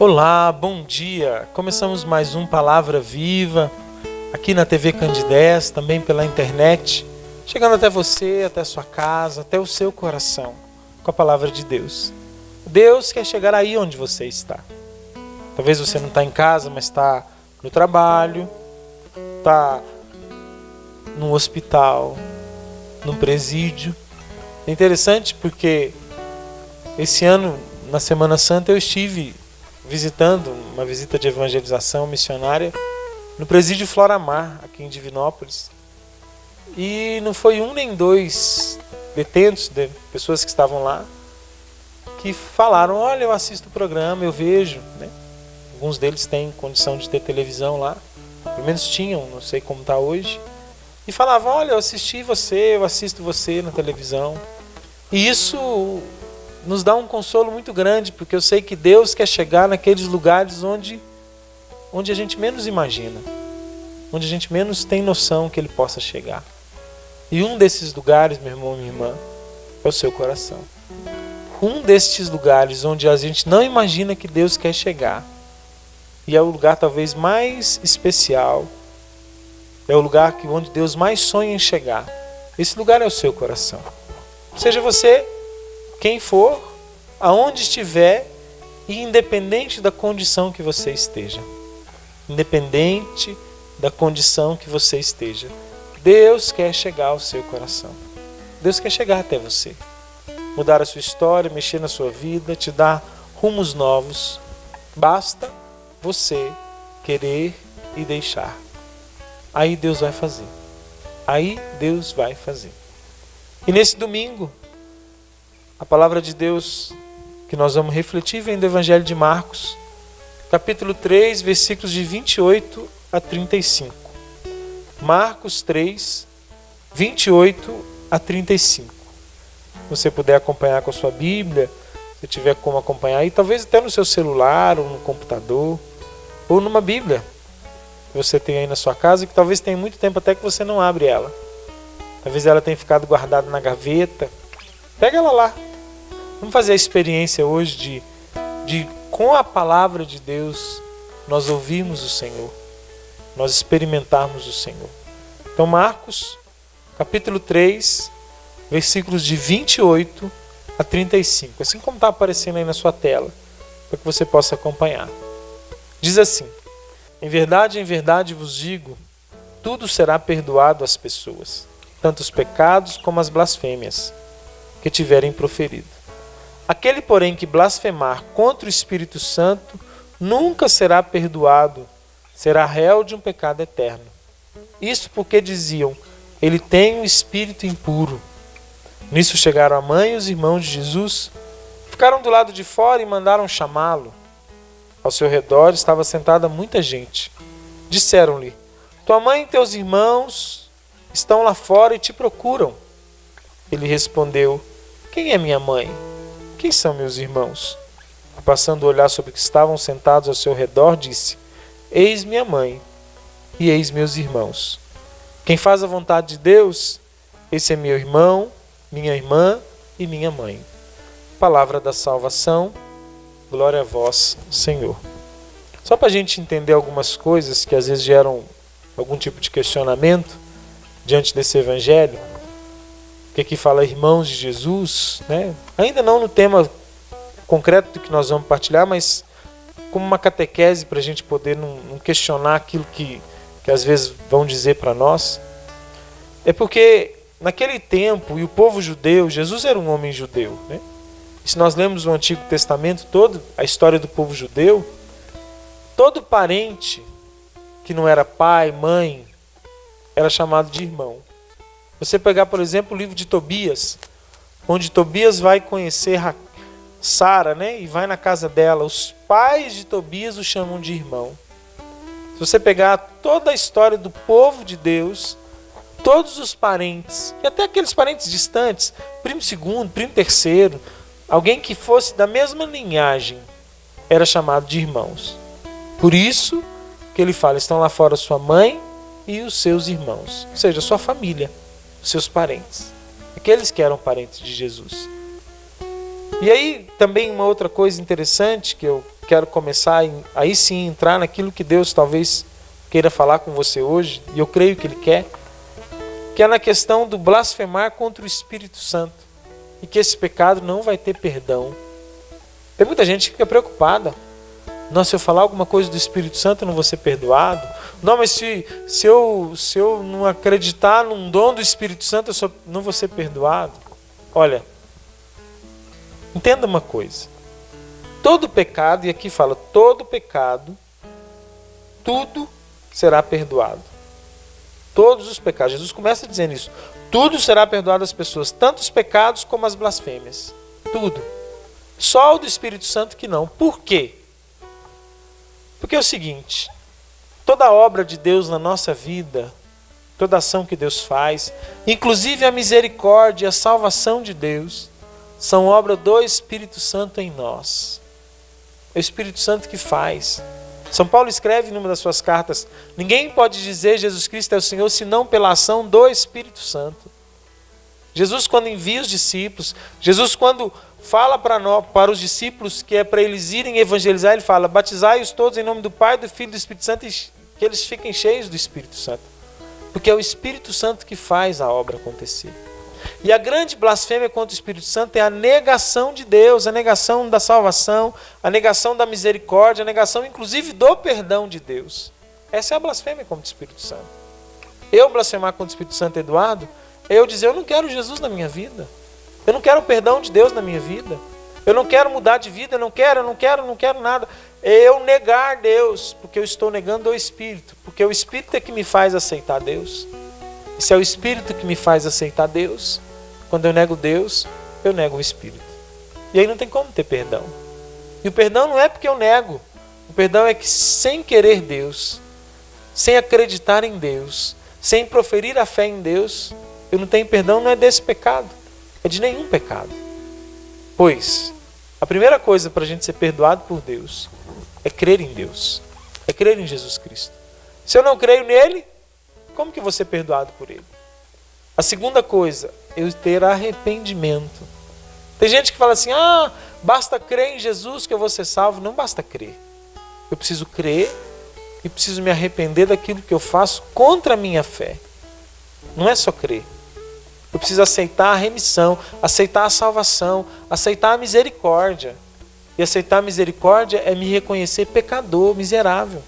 Olá, bom dia! Começamos mais um Palavra Viva, aqui na TV Candidez, também pela internet, chegando até você, até a sua casa, até o seu coração, com a Palavra de Deus. Deus quer chegar aí onde você está. Talvez você não está em casa, mas está no trabalho, está no hospital, no presídio. É interessante porque esse ano, na Semana Santa, eu estive visitando uma visita de evangelização missionária no presídio Floramar, aqui em Divinópolis. E não foi um nem dois detentos, pessoas que estavam lá, que falaram: olha, eu assisto o programa, eu vejo, né? Alguns deles têm condição de ter televisão lá, pelo menos tinham, não sei como está hoje. E falavam: olha, eu assisti você, eu assisto você na televisão. E isso nos dá um consolo muito grande, porque eu sei que Deus quer chegar naqueles lugares onde a gente menos imagina, onde a gente menos tem noção que Ele possa chegar. E um desses lugares, meu irmão, minha irmã, é o seu coração. Um destes lugares onde a gente não imagina que Deus quer chegar, e é o lugar talvez mais especial, é o lugar onde Deus mais sonha em chegar. Esse lugar é o seu coração. Seja você quem for, aonde estiver, e independente da condição que você esteja. Independente da condição que você esteja. Deus quer chegar ao seu coração. Deus quer chegar até você. Mudar a sua história, mexer na sua vida, te dar rumos novos. Basta você querer e deixar. Aí Deus vai fazer. Aí Deus vai fazer. E nesse domingo, a palavra de Deus que nós vamos refletir vem do Evangelho de Marcos, capítulo 3, versículos de 28 a 35. Marcos 3, 28 a 35. Se você puder acompanhar com a sua Bíblia, se tiver como acompanhar aí, talvez até no seu celular, ou no computador, ou numa Bíblia que você tem aí na sua casa, que talvez tenha muito tempo até que você não abre ela. Talvez ela tenha ficado guardada na gaveta. Pega ela lá. Vamos fazer a experiência hoje de com a palavra de Deus, nós ouvirmos o Senhor, nós experimentarmos o Senhor. Então, Marcos, capítulo 3, versículos de 28 a 35, assim como está aparecendo aí na sua tela, para que você possa acompanhar. Diz assim: em verdade vos digo, tudo será perdoado às pessoas, tanto os pecados como as blasfêmias que tiverem proferido. Aquele, porém, que blasfemar contra o Espírito Santo nunca será perdoado, será réu de um pecado eterno. Isso porque diziam: ele tem um espírito impuro. Nisso chegaram a mãe e os irmãos de Jesus, ficaram do lado de fora e mandaram chamá-lo. Ao seu redor estava sentada muita gente. Disseram-lhe: tua mãe e teus irmãos estão lá fora e te procuram. Ele respondeu: quem é minha mãe? Quem são meus irmãos? Passando a olhar sobre os que estavam sentados ao seu redor, disse: eis minha mãe e eis meus irmãos. Quem faz a vontade de Deus, esse é meu irmão, minha irmã e minha mãe. Palavra da salvação, glória a vós, Senhor. Só para a gente entender algumas coisas que às vezes geram algum tipo de questionamento diante desse evangelho, que aqui fala irmãos de Jesus, né? Ainda não no tema concreto do que nós vamos partilhar, mas como uma catequese para a gente poder não questionar aquilo que às vezes vão dizer para nós. É porque naquele tempo, e o povo judeu, Jesus era um homem judeu, né? E se nós lemos o Antigo Testamento todo, a história do povo judeu, todo parente que não era pai, mãe, era chamado de irmão. Você pegar, por exemplo, o livro de Tobias, onde Tobias vai conhecer Sara, né? E vai na casa dela. Os pais de Tobias o chamam de irmão. Se você pegar toda a história do povo de Deus, todos os parentes, e até aqueles parentes distantes, primo segundo, primo terceiro, alguém que fosse da mesma linhagem, era chamado de irmãos. Por isso que ele fala: estão lá fora sua mãe e os seus irmãos, ou seja, sua família, os seus parentes, aqueles que eram parentes de Jesus. E aí também uma outra coisa interessante que eu quero começar aí sim entrar naquilo que Deus talvez queira falar com você hoje, e eu creio que Ele quer, que é na questão do blasfemar contra o Espírito Santo, e que esse pecado não vai ter perdão. Tem muita gente que fica preocupada. Nossa, se eu falar alguma coisa do Espírito Santo, eu não vou ser perdoado. Não, mas se eu não acreditar num dom do Espírito Santo, eu não vou ser perdoado. Olha, entenda uma coisa. Todo pecado, e aqui fala, todo pecado, tudo será perdoado. Todos os pecados. Jesus começa dizendo isso. Tudo será perdoado às pessoas, tanto os pecados como as blasfêmias. Tudo. Só o do Espírito Santo que não. Por quê? Porque é o seguinte, toda obra de Deus na nossa vida, toda ação que Deus faz, inclusive a misericórdia e a salvação de Deus, são obra do Espírito Santo em nós. É o Espírito Santo que faz. São Paulo escreve numa das suas cartas, ninguém pode dizer Jesus Cristo é o Senhor, senão pela ação do Espírito Santo. Jesus, quando envia os discípulos, Jesus, quando fala para os discípulos que é para eles irem evangelizar, ele fala, batizai-os todos em nome do Pai, do Filho e do Espírito Santo, e que eles fiquem cheios do Espírito Santo. Porque é o Espírito Santo que faz a obra acontecer. E a grande blasfêmia contra o Espírito Santo é a negação de Deus, a negação da salvação, a negação da misericórdia, a negação inclusive do perdão de Deus. Essa é a blasfêmia contra o Espírito Santo. Eu blasfemar contra o Espírito Santo, Eduardo, é eu dizer, eu não quero Jesus na minha vida. Eu não quero o perdão de Deus na minha vida. Eu não quero mudar de vida, eu não quero nada. É eu negar Deus, porque eu estou negando o Espírito. Porque o Espírito é que me faz aceitar Deus. E se é o Espírito que me faz aceitar Deus, quando eu nego Deus, eu nego o Espírito. E aí não tem como ter perdão. E o perdão não é porque eu nego. O perdão é que sem querer Deus, sem acreditar em Deus, sem proferir a fé em Deus, eu não tenho perdão, não é desse pecado. É de nenhum pecado. Pois, a primeira coisa para a gente ser perdoado por Deus é crer em Deus. É crer em Jesus Cristo. Se eu não creio nele, como que eu vou ser perdoado por ele? A segunda coisa, eu ter arrependimento. Tem gente que fala assim, basta crer em Jesus que eu vou ser salvo. Não basta crer. Eu preciso crer e preciso me arrepender daquilo que eu faço contra a minha fé. Não é só crer. Eu preciso aceitar a remissão, aceitar a salvação, aceitar a misericórdia. E aceitar a misericórdia é me reconhecer pecador, miserável.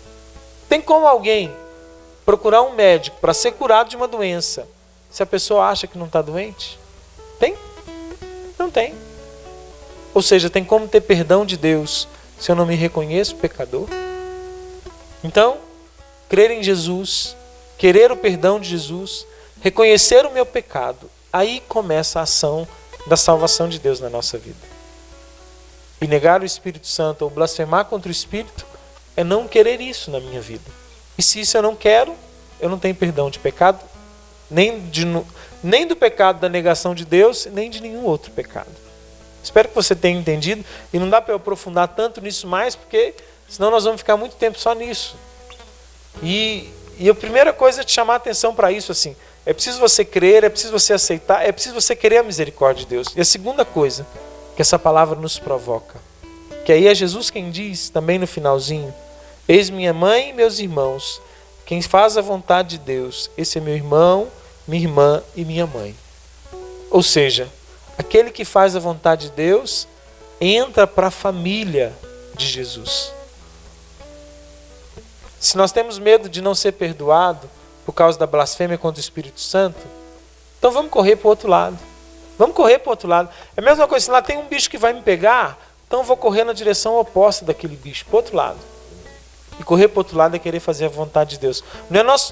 Tem como alguém procurar um médico para ser curado de uma doença se a pessoa acha que não está doente? Tem? Não tem. Ou seja, tem como ter perdão de Deus se eu não me reconheço pecador? Então, crer em Jesus, querer o perdão de Jesus, reconhecer o meu pecado, aí começa a ação da salvação de Deus na nossa vida. E negar o Espírito Santo ou blasfemar contra o Espírito é não querer isso na minha vida. E se isso eu não quero, eu não tenho perdão de pecado, nem do pecado da negação de Deus, nem de nenhum outro pecado. Espero que você tenha entendido, e não dá para eu aprofundar tanto nisso mais, porque senão nós vamos ficar muito tempo só nisso. E a primeira coisa é te chamar a atenção para isso, assim, é preciso você crer, é preciso você aceitar, é preciso você querer a misericórdia de Deus. E a segunda coisa que essa palavra nos provoca, que aí é Jesus quem diz, também no finalzinho, eis minha mãe e meus irmãos, quem faz a vontade de Deus, esse é meu irmão, minha irmã e minha mãe. Ou seja, aquele que faz a vontade de Deus, entra para a família de Jesus. Se nós temos medo de não ser perdoado por causa da blasfêmia contra o Espírito Santo, então vamos correr para o outro lado. Vamos correr para o outro lado. É a mesma coisa, se lá tem um bicho que vai me pegar, então eu vou correr na direção oposta daquele bicho, para o outro lado. E correr para o outro lado é querer fazer a vontade de Deus.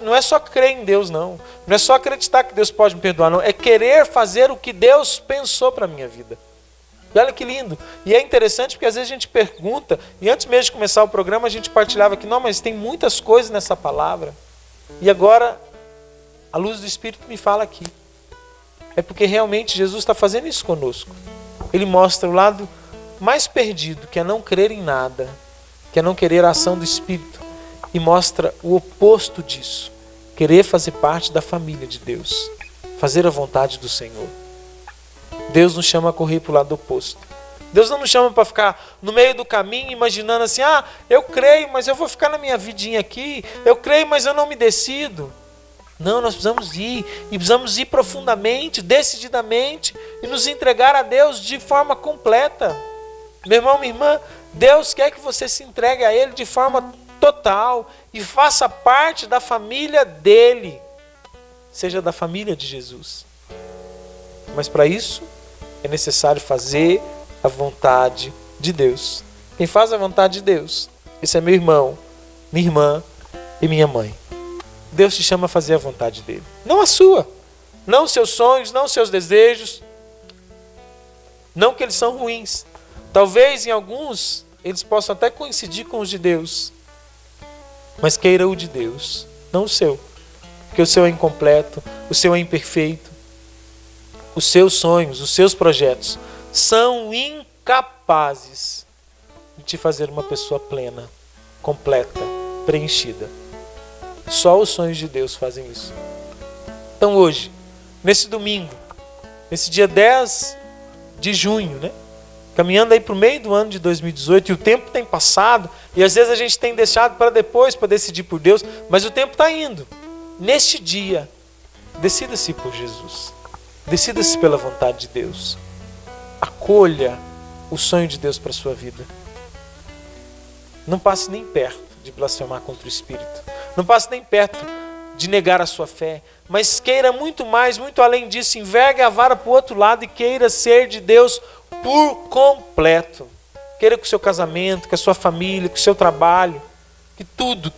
Não é só crer em Deus, não. Não é só acreditar que Deus pode me perdoar, não. É querer fazer o que Deus pensou para a minha vida. E olha que lindo. E é interessante porque às vezes a gente pergunta, e antes mesmo de começar o programa a gente partilhava que não, mas tem muitas coisas nessa palavra. E agora a luz do Espírito me fala aqui. É porque realmente Jesus está fazendo isso conosco. Ele mostra o lado mais perdido, que é não crer em nada, que é não querer a ação do Espírito, e mostra o oposto disso, querer fazer parte da família de Deus, fazer a vontade do Senhor. Deus nos chama a correr para o lado oposto, Deus não nos chama para ficar no meio do caminho imaginando assim, eu creio, mas eu vou ficar na minha vidinha aqui, eu creio, mas eu não me decido. Não, nós precisamos ir, e precisamos ir profundamente, decididamente, e nos entregar a Deus de forma completa. Meu irmão, minha irmã, Deus quer que você se entregue a Ele de forma total, e faça parte da família dEle, seja da família de Jesus. Mas para isso, é necessário fazer a vontade de Deus. Quem faz a vontade de Deus, esse é meu irmão, minha irmã e minha mãe. Deus te chama a fazer a vontade dele, não a sua, não os seus sonhos, não os seus desejos, não que eles são ruins. Talvez em alguns eles possam até coincidir com os de Deus, mas queira o de Deus, não o seu, porque o seu é incompleto, o seu é imperfeito. Os seus sonhos, os seus projetos são incapazes de te fazer uma pessoa plena, completa, preenchida. Só os sonhos de Deus fazem isso. Então hoje, nesse domingo, nesse dia 10 de junho, né? Caminhando aí para o meio do ano de 2018, e o tempo tem passado, e às vezes a gente tem deixado para depois, para decidir por Deus, mas o tempo está indo. Neste dia, decida-se por Jesus. Decida-se pela vontade de Deus. Acolha o sonho de Deus para a sua vida. Não passe nem perto de blasfemar contra o Espírito. Não passe nem perto de negar a sua fé. Mas queira muito mais, muito além disso. Envergue a vara para o outro lado e queira ser de Deus por completo. Queira que o seu casamento, que a sua família, que o seu trabalho, que tudo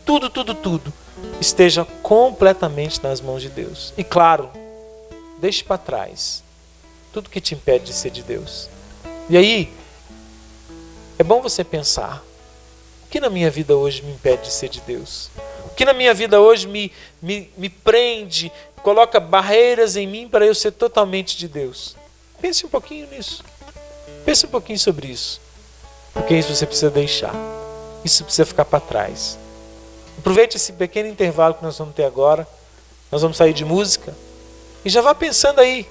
esteja completamente nas mãos de Deus. E claro, deixe para trás tudo que te impede de ser de Deus. E aí, é bom você pensar: o que na minha vida hoje me impede de ser de Deus? O que na minha vida hoje me prende, coloca barreiras em mim para eu ser totalmente de Deus? Pense um pouquinho nisso. Pense um pouquinho sobre isso. Porque isso você precisa deixar. Isso precisa ficar para trás. Aproveite esse pequeno intervalo que nós vamos ter agora. Nós vamos sair de música. E já vá pensando aí,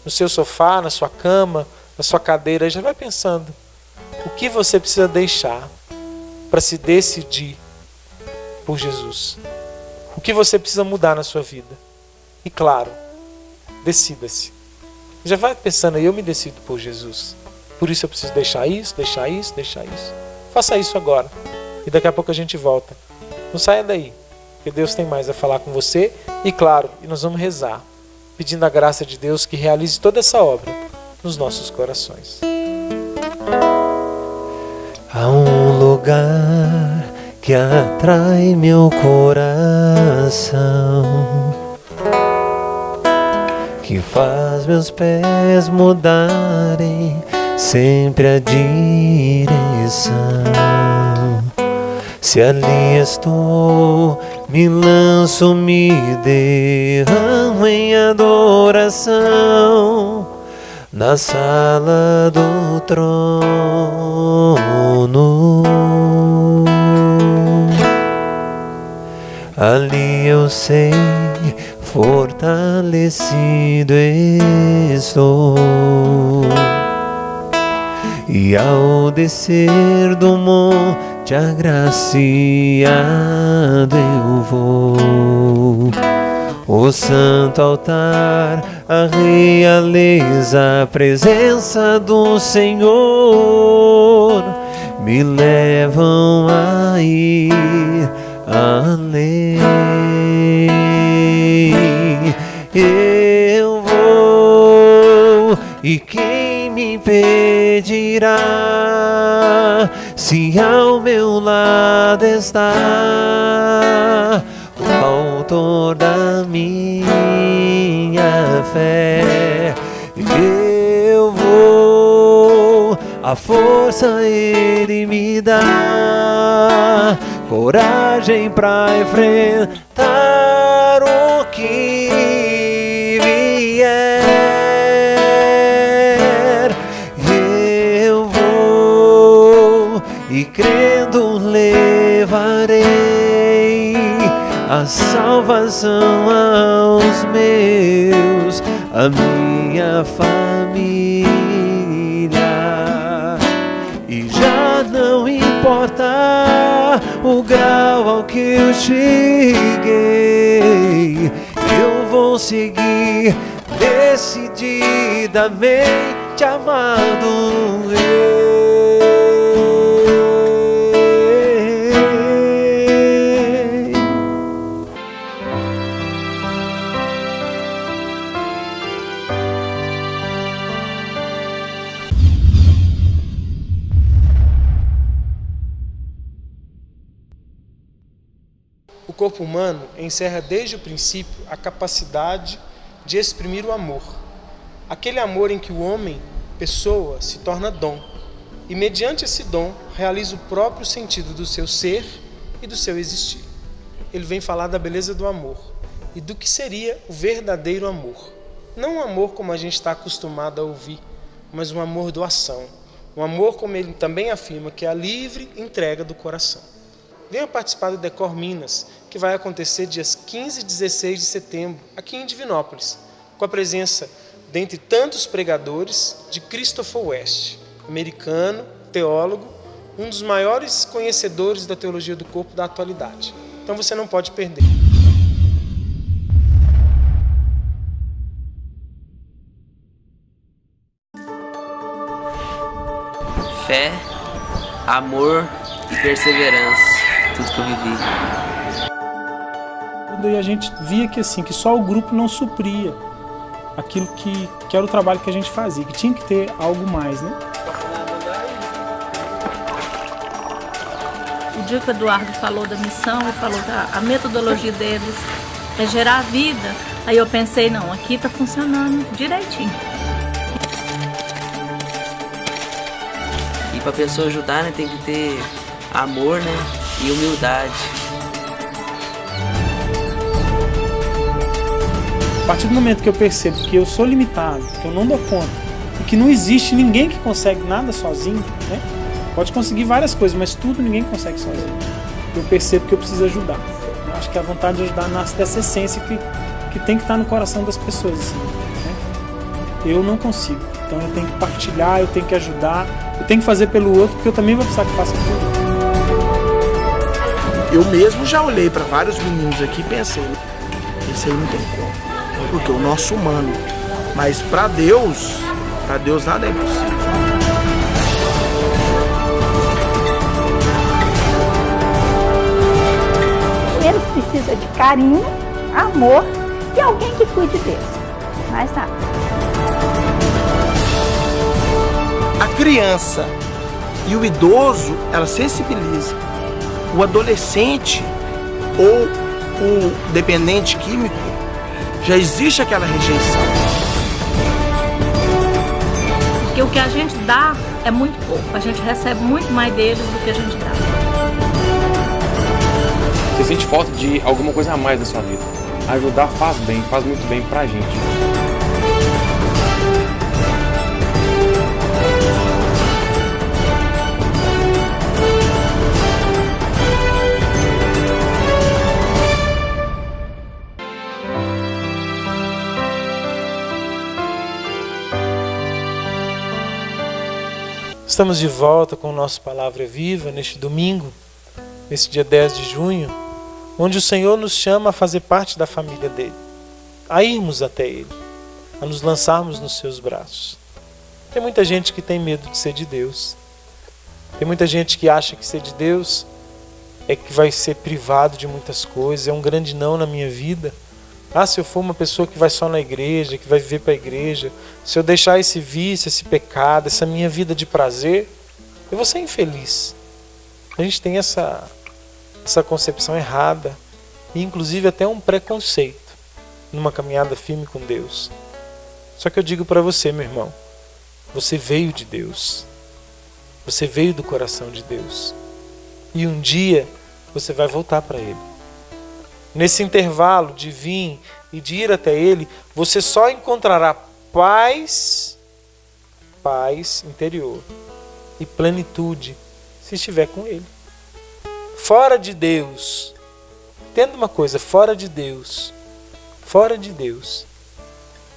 no seu sofá, na sua cama, na sua cadeira. Já vai pensando o que você precisa deixar para se decidir por Jesus. O que você precisa mudar na sua vida. E claro, decida-se. Já vai pensando aí, eu me decido por Jesus. Por isso eu preciso deixar isso. Faça isso agora. E daqui a pouco a gente volta. Não saia daí, porque Deus tem mais a falar com você. E claro, nós vamos rezar, pedindo a graça de Deus que realize toda essa obra nos nossos corações. Há um lugar que atrai meu coração, que faz meus pés mudarem sempre a direção. Se ali estou, me lanço, me derramo em adoração na sala do trono. Ali eu sei, fortalecido estou. E ao descer do monte agraciado eu vou. O santo altar, a realeza, a presença do Senhor me levam a ir além. Eu vou, e quem me impedirá? Se ao meu lado está o autor da minha fé, eu vou, a força ele me dá, coragem pra enfrentar o que vier. Eu vou, e crendo levarei a salvação aos meus, a minha família. e já não importa o grau ao que eu cheguei, eu vou seguir decididamente amado. O corpo humano encerra desde o princípio a capacidade de exprimir o amor. Aquele amor em que o homem, pessoa, se torna dom. E mediante esse dom, realiza o próprio sentido do seu ser e do seu existir. Ele vem falar da beleza do amor e do que seria o verdadeiro amor. Não um amor como a gente está acostumado a ouvir, mas um amor doação. Um amor como ele também afirma, que é a livre entrega do coração. Venha participar do Decor Minas, que vai acontecer dias 15 e 16 de setembro, aqui em Divinópolis, com a presença, dentre tantos pregadores, de Christopher West, americano, teólogo, um dos maiores conhecedores da teologia do corpo da atualidade. Então você não pode perder. Fé, amor e perseverança. Tudo que eu vivi. E a gente via que assim, que só o grupo não supria aquilo que era o trabalho que a gente fazia, que tinha que ter algo mais, né? O dia que o Eduardo falou da missão e falou que a metodologia deles é gerar vida, aí eu pensei, não, aqui tá funcionando direitinho. E pra pessoa ajudar, né, tem que ter amor, né, e humildade. A partir do momento que eu percebo que eu sou limitado, que eu não dou conta, e que não existe ninguém que consegue nada sozinho, né? Pode conseguir várias coisas, mas tudo ninguém consegue sozinho. Eu percebo que eu preciso ajudar. Eu acho que a vontade de ajudar nasce dessa essência que tem que estar no coração das pessoas. Assim, né? Eu não consigo. Então eu tenho que partilhar, eu tenho que ajudar, eu tenho que fazer pelo outro, porque eu também vou precisar que faça pelo outro. Eu mesmo já olhei para vários meninos aqui e pensei, isso aí não tem como, porque o nosso humano, mas para Deus nada é impossível. Eles precisam de carinho, amor e alguém que cuide deles, mais nada. A criança e o idoso, ela sensibiliza. O adolescente ou o dependente químico, já existe aquela rejeição. Porque o que a gente dá é muito pouco, a gente recebe muito mais deles do que a gente dá. Você sente falta de alguma coisa a mais na sua vida. Ajudar faz bem, faz muito bem pra gente. Estamos de volta com o nosso Palavra Viva neste domingo, nesse dia 10 de junho, onde o Senhor nos chama a fazer parte da família dele, a irmos até ele, a nos lançarmos nos seus braços. Tem muita gente que tem medo de ser de Deus. Tem muita gente que acha que ser de Deus é que vai ser privado de muitas coisas, é um grande não na minha vida. Ah, se eu for uma pessoa que vai só na igreja, que vai viver para a igreja, se eu deixar esse vício, esse pecado, essa minha vida de prazer, eu vou ser infeliz. A gente tem essa concepção errada e inclusive até um preconceito numa caminhada firme com Deus. Só que eu digo para você, meu irmão, você veio de Deus. Você veio do coração de Deus. E um dia você vai voltar para Ele. Nesse intervalo de vir e de ir até Ele, você só encontrará paz interior e plenitude se estiver com Ele. Fora de Deus, entenda uma coisa, fora de Deus,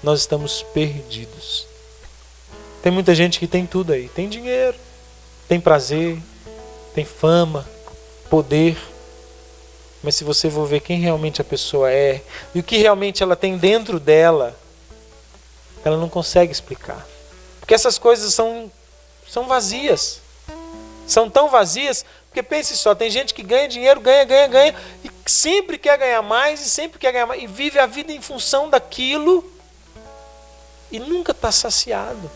nós estamos perdidos. Tem muita gente que tem tudo aí, tem dinheiro, tem prazer, tem fama, poder. Mas se você for ver quem realmente a pessoa é e o que realmente ela tem dentro dela, ela não consegue explicar. Porque essas coisas são vazias. São tão vazias, porque pense só, tem gente que ganha dinheiro, ganha, e sempre quer ganhar mais, e vive a vida em função daquilo, e nunca está saciado.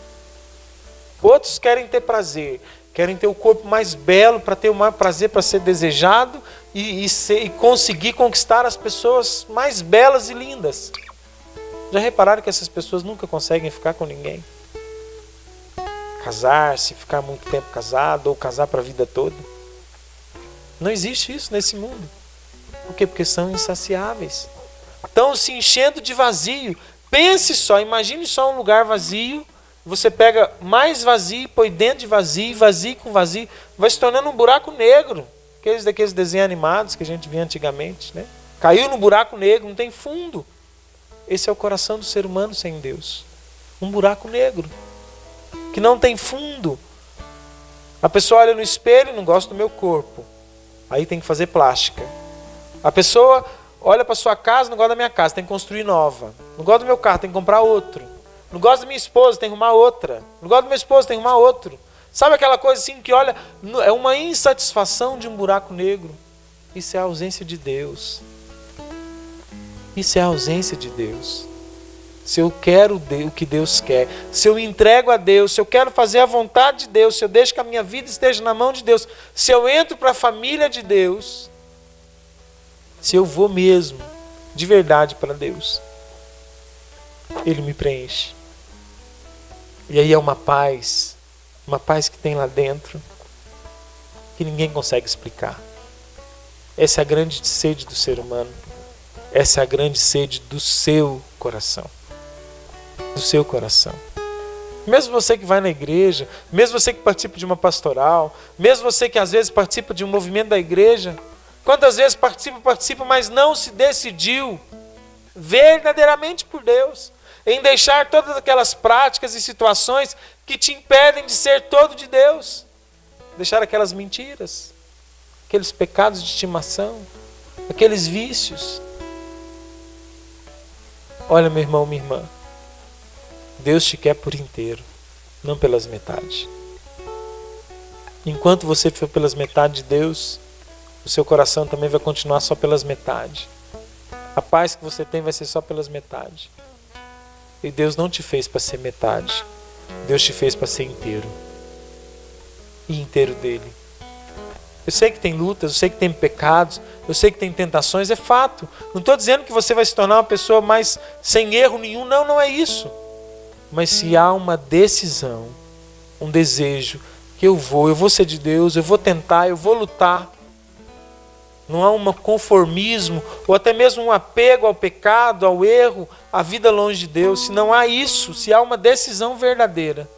Outros querem ter prazer, querem ter o corpo mais belo, para ter o maior prazer, para ser desejado, e conseguir conquistar as pessoas mais belas e lindas. Já repararam que essas pessoas nunca conseguem ficar com ninguém? Casar-se, ficar muito tempo casado, ou casar para a vida toda. Não existe isso nesse mundo. Por quê? Porque são insaciáveis. Estão se enchendo de vazio. Pense só, imagine só um lugar vazio. Você pega mais vazio, põe dentro de vazio, vazio com vazio. Vai se tornando um buraco negro. Daqueles desenhos animados que a gente via antigamente, né? Caiu no buraco negro, não tem fundo. Esse é o coração do ser humano sem Deus. Um buraco negro. Que não tem fundo. A pessoa olha no espelho e não gosta do meu corpo. Aí tem que fazer plástica. A pessoa olha para sua casa, não gosta da minha casa, tem que construir nova. Não gosta do meu carro, tem que comprar outro. Não gosta da minha esposa, tem que arrumar outra. Não gosta do meu esposo, tem que arrumar outro. Sabe aquela coisa assim que olha, é uma insatisfação de um buraco negro. Isso é a ausência de Deus. Isso é a ausência de Deus. Se eu quero o que Deus quer, se eu entrego a Deus, se eu quero fazer a vontade de Deus, se eu deixo que a minha vida esteja na mão de Deus, se eu entro para a família de Deus, se eu vou mesmo, de verdade para Deus, Ele me preenche. E aí é uma paz que tem lá dentro, que ninguém consegue explicar. Essa é a grande sede do ser humano. Essa é a grande sede do seu coração. Do seu coração. Mesmo você que vai na igreja, mesmo você que participa de uma pastoral, mesmo você que às vezes participa de um movimento da igreja, quantas vezes participa, mas não se decidiu verdadeiramente por Deus, em deixar todas aquelas práticas e situações que te impedem de ser todo de Deus, deixar aquelas mentiras, aqueles pecados de estimação, aqueles vícios. Olha, meu irmão, minha irmã, Deus te quer por inteiro, não pelas metades. Enquanto você for pelas metades de Deus, o seu coração também vai continuar só pelas metades. A paz que você tem vai ser só pelas metades. E Deus não te fez para ser metade. Deus te fez para ser inteiro. E inteiro dele. Eu sei que tem lutas, eu sei que tem pecados, eu sei que tem tentações, é fato. Não estou dizendo que você vai se tornar uma pessoa mais sem erro nenhum, não é isso. Mas se há uma decisão, um desejo, que eu vou ser de Deus, eu vou tentar, eu vou lutar. Não há um conformismo, ou até mesmo um apego ao pecado, ao erro, à vida longe de Deus. Se não há isso, se há uma decisão verdadeira,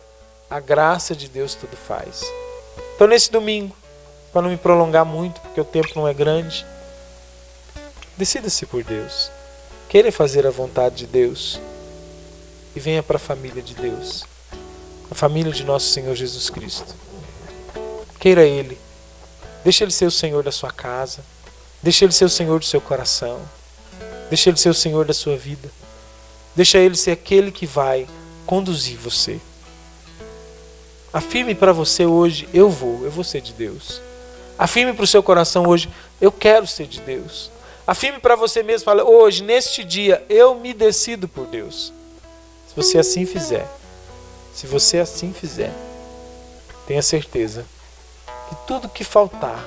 a graça de Deus tudo faz. Então nesse domingo, para não me prolongar muito, porque o tempo não é grande, decida-se por Deus. Queira fazer a vontade de Deus. E venha para a família de Deus. A família de nosso Senhor Jesus Cristo. Queira Ele. Deixa Ele ser o Senhor da sua casa. Deixa Ele ser o Senhor do seu coração. Deixa Ele ser o Senhor da sua vida. Deixa Ele ser aquele que vai conduzir você. Afirme para você hoje, eu vou ser de Deus. Afirme para o seu coração hoje, eu quero ser de Deus. Afirme para você mesmo, fala, hoje, neste dia, eu me decido por Deus. Se você assim fizer, tenha certeza que tudo que faltar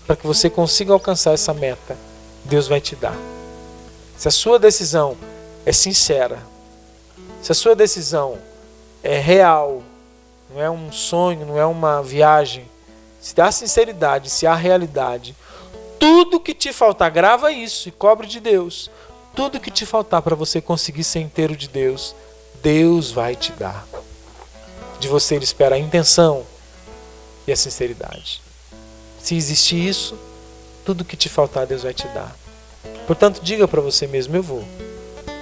para que você consiga alcançar essa meta, Deus vai te dar. Se a sua decisão é sincera, se a sua decisão é real, não é um sonho, não é uma viagem, se há sinceridade, se há realidade, tudo que te faltar, grava isso e cobre de Deus. Tudo que te faltar para você conseguir ser inteiro de Deus, Deus vai te dar. De você Ele espera a intenção e a sinceridade. Se existir isso, tudo que te faltar Deus vai te dar. Portanto, diga para você mesmo,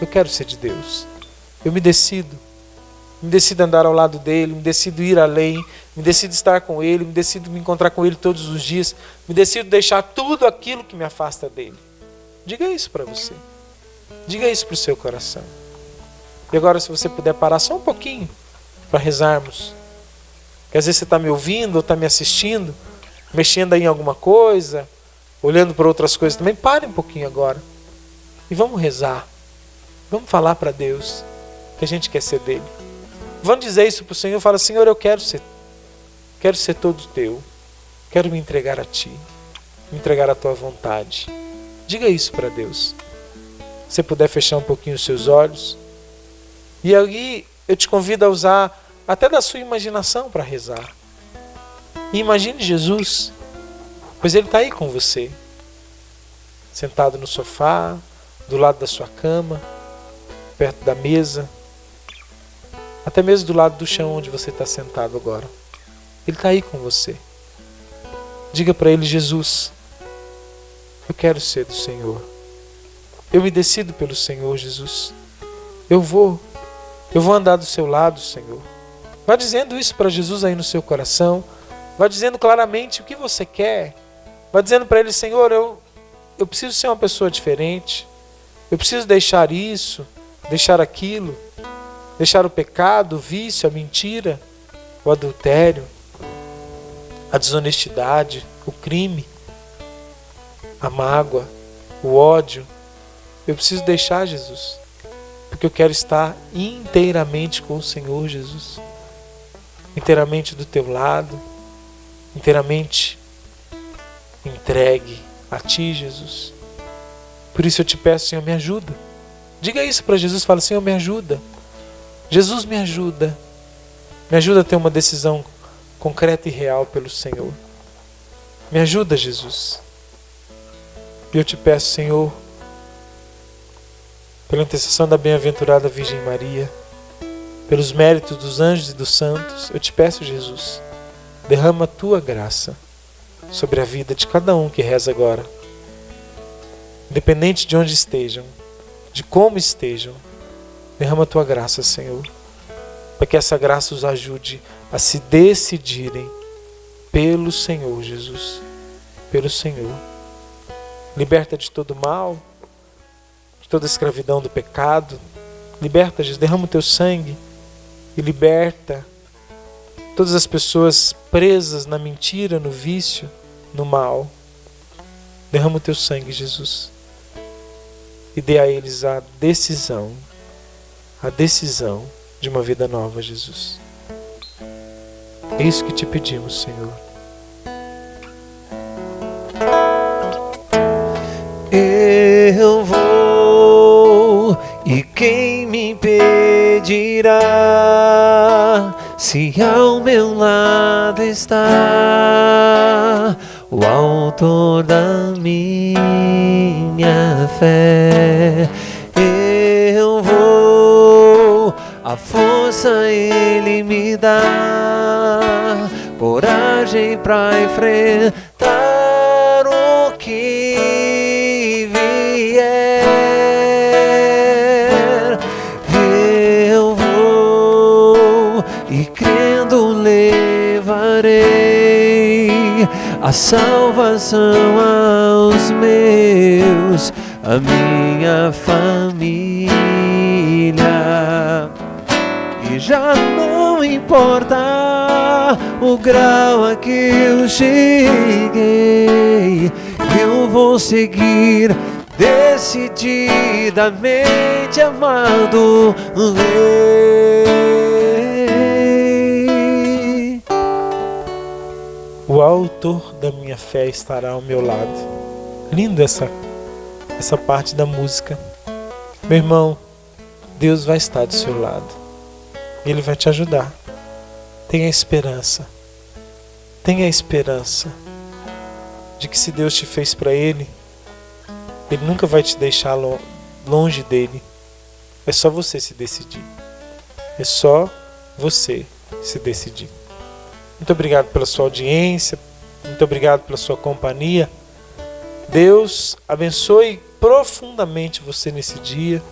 eu quero ser de Deus. Eu me decido Me decido andar ao lado dele, me decido ir além, me decido estar com ele, me decido me encontrar com ele todos os dias, me decido deixar tudo aquilo que me afasta dele. Diga isso para você. Diga isso para o seu coração. E agora, se você puder parar só um pouquinho para rezarmos. Que às vezes você está me ouvindo ou está me assistindo, mexendo aí em alguma coisa, olhando para outras coisas também. Pare um pouquinho agora. E vamos rezar. Vamos falar para Deus que a gente quer ser dele. Vamos dizer isso para o Senhor. Fala, Senhor, eu quero ser todo teu. Quero me entregar a ti. Me entregar à tua vontade. Diga isso para Deus. Se você puder fechar um pouquinho os seus olhos. E aí eu te convido a usar até da sua imaginação para rezar. E imagine Jesus, pois Ele está aí com você. Sentado no sofá, do lado da sua cama, perto da mesa, até mesmo do lado do chão onde você está sentado agora. Ele está aí com você. Diga para Ele, Jesus, eu quero ser do Senhor. Eu me decido pelo Senhor, Jesus. Eu vou andar do seu lado, Senhor. Vá dizendo isso para Jesus aí no seu coração. Vá dizendo claramente o que você quer. Vá dizendo para Ele, Senhor, eu preciso ser uma pessoa diferente. Eu preciso deixar isso, deixar aquilo, deixar o pecado, o vício, a mentira, o adultério, a desonestidade, o crime, a mágoa, o ódio. Eu preciso deixar, Jesus, porque eu quero estar inteiramente com o Senhor, Jesus. Inteiramente do teu lado, inteiramente entregue a ti, Jesus. Por isso eu te peço, Senhor, me ajuda. Diga isso para Jesus, fala, Senhor, me ajuda. Jesus, me ajuda. Me ajuda a ter uma decisão concreta e real pelo Senhor. Me ajuda, Jesus. E eu te peço, Senhor, pela intercessão da bem-aventurada Virgem Maria, pelos méritos dos anjos e dos santos, eu te peço, Jesus, derrama a tua graça sobre a vida de cada um que reza agora. Independente de onde estejam, de como estejam, derrama a tua graça, Senhor, para que essa graça os ajude a se decidirem pelo Senhor, Jesus, pelo Senhor. Liberta de todo mal, de toda escravidão do pecado. Liberta, Jesus, derrama o teu sangue e liberta todas as pessoas presas na mentira, no vício, no mal. Derrama o teu sangue, Jesus, e dê a eles a decisão de uma vida nova, Jesus. É isso que te pedimos, Senhor. Eu vou, e quem me impedirá? Se ao meu lado está o autor da minha fé, eu vou, a força Ele me dá, coragem pra enfrentar o que vier. Eu vou, e crendo levarei a salvação aos meus, a minha família. E já não importa o grau a que eu cheguei, eu vou seguir decididamente, amado Rei. O autor da minha fé estará ao meu lado. Lindo essa parte da música. Meu irmão, Deus vai estar do seu lado. Ele vai te ajudar. Tenha esperança. Tenha esperança de que se Deus te fez para Ele, Ele nunca vai te deixar longe dele. É só você se decidir. É só você se decidir. Muito obrigado pela sua audiência. Muito obrigado pela sua companhia. Deus abençoe profundamente você nesse dia.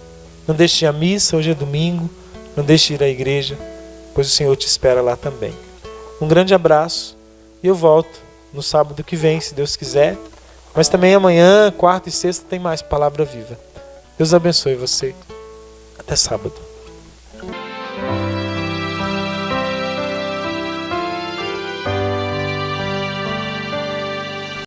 Não deixe de ir à missa, hoje é domingo. Não deixe de ir à igreja. pois o Senhor te espera lá também. Um grande abraço e eu volto no sábado que vem, se Deus quiser. Mas também amanhã, quarta e sexta, tem mais Palavra Viva. Deus abençoe você. Até sábado.